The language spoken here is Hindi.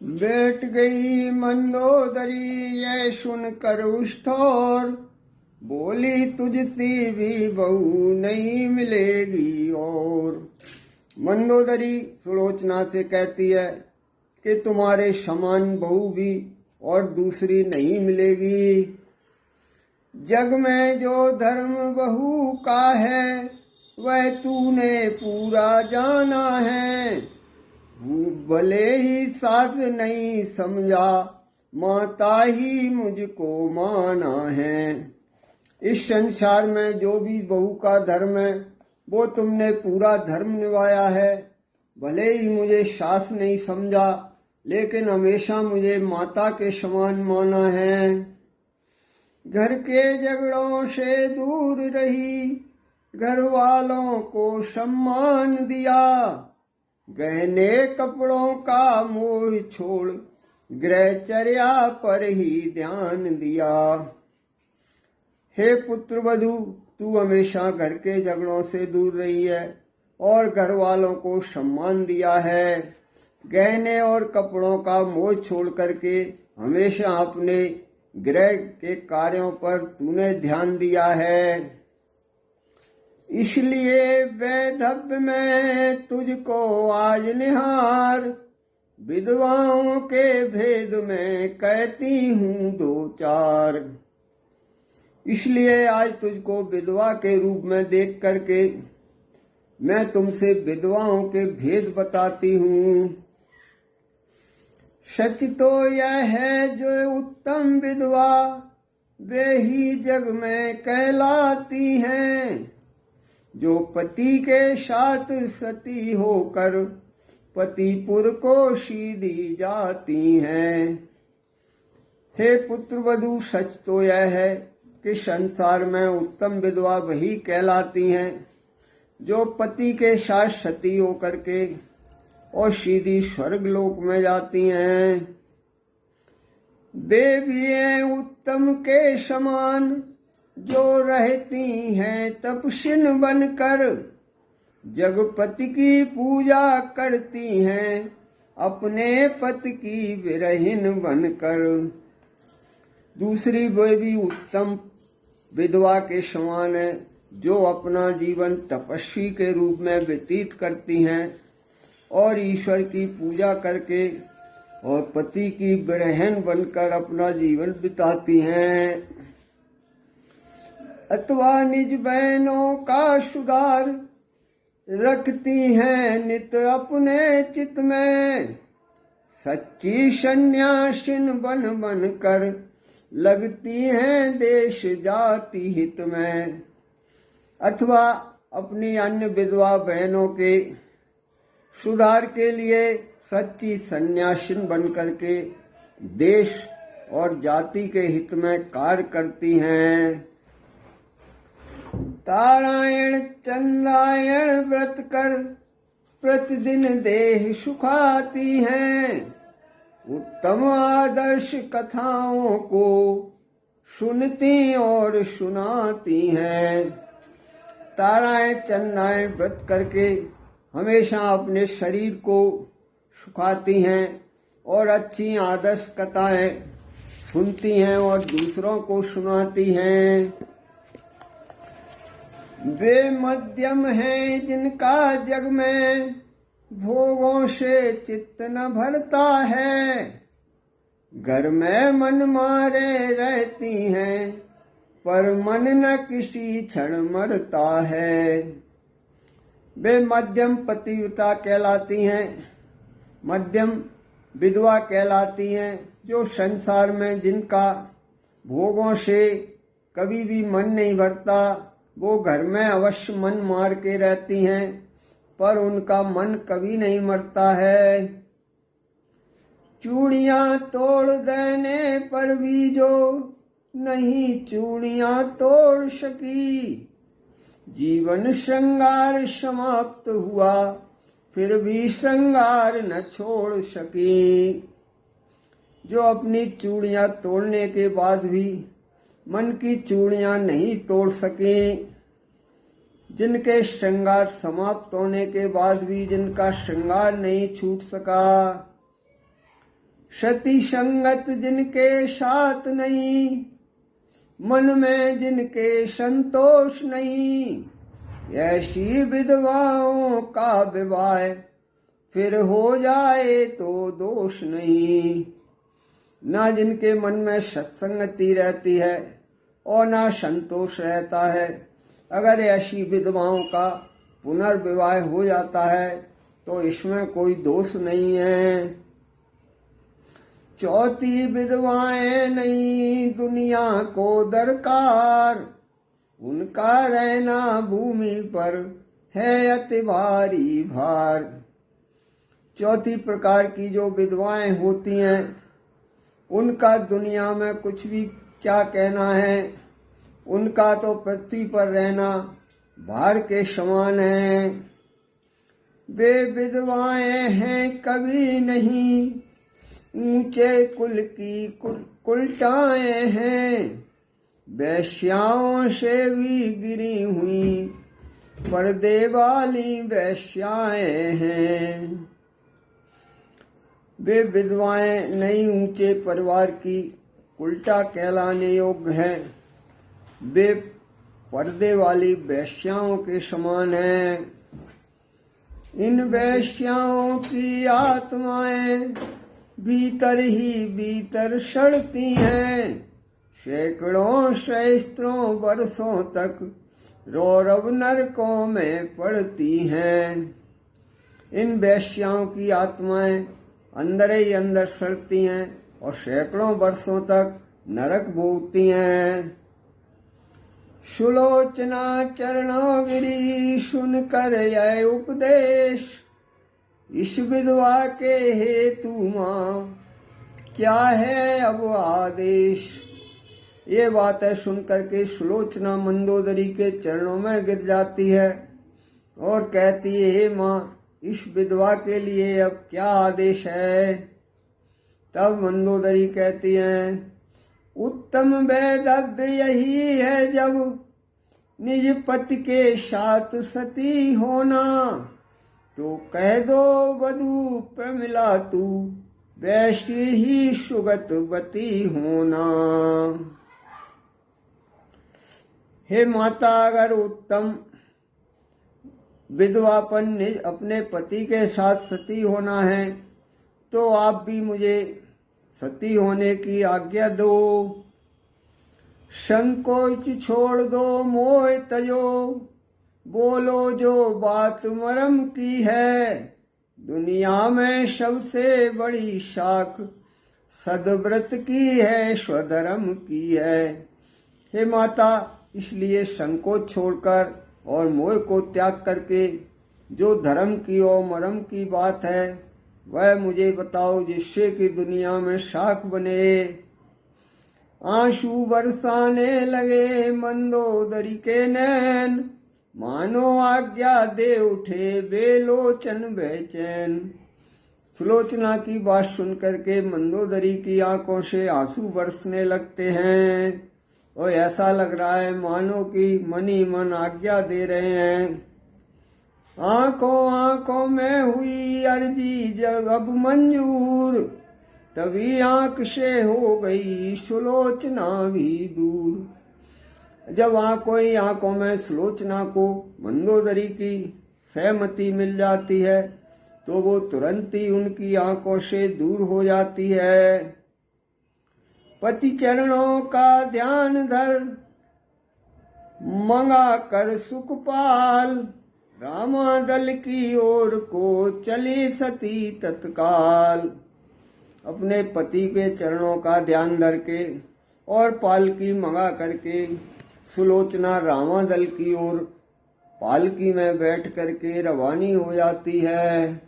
बैठ गई मंदोदरी ये सुनकर उस ठोर, बोली तुझसी भी बहू नहीं मिलेगी और। मंदोदरी सुलोचना से कहती है कि तुम्हारे समान बहू भी और दूसरी नहीं मिलेगी। जग में जो धर्म बहू का है वह तूने पूरा जाना है। भले ही सास नहीं समझा माता ही मुझको माना है। इस संसार में जो भी बहू का धर्म है वो तुमने पूरा धर्म निभाया है। भले ही मुझे सास नहीं समझा लेकिन हमेशा मुझे माता के समान माना है। घर के झगड़ों से दूर रही, घर वालों को सम्मान दिया, गहने कपड़ों का मोह छोड़ गृहचर्या पर ही ध्यान दिया। हे पुत्र वधू, तू हमेशा घर के झगड़ों से दूर रही है और घर वालों को सम्मान दिया है। गहने और कपड़ों का मोह छोड़ करके हमेशा अपने गृह के कार्यों पर तूने ध्यान दिया है। इसलिए वैधव्य में तुझको आज निहार, विधवाओं के भेद में कहती हूँ दो चार। इसलिए आज तुझको विधवा के रूप में देख करके मैं तुमसे विधवाओं के भेद बताती हूँ। सच तो यह है जो उत्तम विधवा वे ही जग में कहलाती हैं, जो पति के साथ सती होकर पतिपुर को सीधी जाती हैं। हे पुत्र वधू, सच तो यह है कि संसार में उत्तम विधवा वही कहलाती हैं जो पति के साथ सती होकर के और सीधी स्वर्ग लोक में जाती हैं। वे भी हैं उत्तम के समान जो रहती हैं तपस्विन बनकर, जगपति की पूजा करती हैं अपने पति की विरहिन बनकर। दूसरी वे भी उत्तम विधवा के समान है जो अपना जीवन तपस्वी के रूप में व्यतीत करती हैं और ईश्वर की पूजा करके और पति की विरहन बनकर अपना जीवन बिताती हैं। अथवा निज बहनों का सुधार रखती हैं नित अपने चित में, सच्ची सन्यासिन बन बन कर लगती हैं देश जाति हित में। अथवा अपनी अन्य विधवा बहनों के सुधार के लिए सच्ची सन्यासिन बन करके देश और जाति के हित में कार्य करती हैं। तारायण चंद्रायण व्रत कर प्रतिदिन देह सुखाती हैं, उत्तम आदर्श कथाओं को सुनती और सुनाती हैं। तारायण चंद्रायण व्रत करके हमेशा अपने शरीर को सुखाती हैं और अच्छी आदर्श कथाएं सुनती हैं और दूसरों को सुनाती हैं। वे मध्यम हैं जिनका जग में भोगों से चित्त न भरता है, घर में मन मारे रहती हैं पर मन न किसी क्षण मरता है। वे मध्यम पतिव्रता कहलाती हैं, मध्यम विधवा कहलाती हैं जो संसार में जिनका भोगों से कभी भी मन नहीं भरता, वो घर में अवश्य मन मार के रहती हैं पर उनका मन कभी नहीं मरता है। चूड़ियां तोड़ देने पर भी जो नहीं चूड़ियां तोड़ सकी, जीवन श्रृंगार समाप्त हुआ फिर भी श्रृंगार न छोड़ सकी। जो अपनी चूड़ियां तोड़ने के बाद भी मन की चूड़ियां नहीं तोड़ सके, जिनके श्रृंगार समाप्त होने के बाद भी जिनका श्रृंगार नहीं छूट सका, सती संगत जिनके साथ नहीं, मन में जिनके संतोष नहीं, ऐसी विधवाओं का विवाह फिर हो जाए तो दोष नहीं। ना जिनके मन में सत्संगति रहती है और ना संतोष रहता है, अगर ऐसी विधवाओं का पुनर्विवाह हो जाता है तो इसमें कोई दोष नहीं है। चौथी विधवाएं नहीं दुनिया को दरकार, उनका रहना भूमि पर है अति भारी भार। चौथी प्रकार की जो विधवाएं होती हैं उनका दुनिया में कुछ भी क्या कहना है, उनका तो पृथ्वी पर रहना भार के समान है। वे विधवाएं हैं कभी नहीं, ऊंचे कुल की कुलटाएं हैं, वैश्याओं से भी गिरी हुई पर्दे वाली वैश्याएं हैं। वे विधवाएं नई ऊंचे परिवार की उल्टा कहलाने योग्य है, वे पर्दे वाली वैश्याओं के समान हैं। इन वैश्याओं की आत्माएं भीतर ही भीतर सड़ती हैं, सैकड़ों सहस्त्रों वर्षों तक रौरव नरकों में पड़ती हैं। इन वैश्याओं की आत्माएं अंदर ही अंदर सड़ती हैं और सैकड़ों वर्षों तक नरक भोगती हैं। सुलोचना चरणों गिरी सुनकर यह उपदेश, इस विधवा के हेतु माँ क्या है अब आदेश। ये बातें सुनकर के सुलोचना मंदोदरी के चरणों में गिर जाती है और कहती है, हे माँ इस विधवा के लिए अब क्या आदेश है। तब मंदोदरी कहती है, उत्तम वैधव्य यही है जब निज पति के साथ सती होना, तो कह दो वधू प्रमिला तू वैसी ही सुगतवती होना। हे माता, अगर उत्तम विधवापन अपने पति के साथ सती होना है तो आप भी मुझे सती होने की आज्ञा दो। संकोच छोड़ दो मोह तजो, बोलो जो बात मरम की है। दुनिया में सबसे बड़ी साख सदव्रत की है, स्वधर्म की है। हे माता, इसलिए संकोच छोड़कर और मोह को त्याग करके जो धर्म की और मरम की बात है वह मुझे बताओ, जिससे कि दुनिया में साख बने। आंसू बरसाने लगे मंदोदरी के नैन, मानो आज्ञा दे उठे बेलोचन बेचैन। सुलोचना की बात सुनकर के मंदोदरी की आंखों से आंसू बरसने लगते हैं और ऐसा लग रहा है मानो कि मन ही मन आज्ञा दे रहे हैं। आंखों आंखों में हुई अर्जी जब अब मंजूर, तभी आंख से हो गई सुलोचना भी दूर। जब आंखों ही आंखों में सुलोचना को मंदोदरी की सहमति मिल जाती है तो वो तुरंत ही उनकी आंखों से दूर हो जाती है। पति चरणों का ध्यान धर मंगा कर सुखपाल, रामादल की ओर को चली सती तत्काल। अपने पति के चरणों का ध्यान धर के और पालकी मंगा करके सुलोचना रामादल की ओर पालकी में बैठ करके रवानी हो जाती है।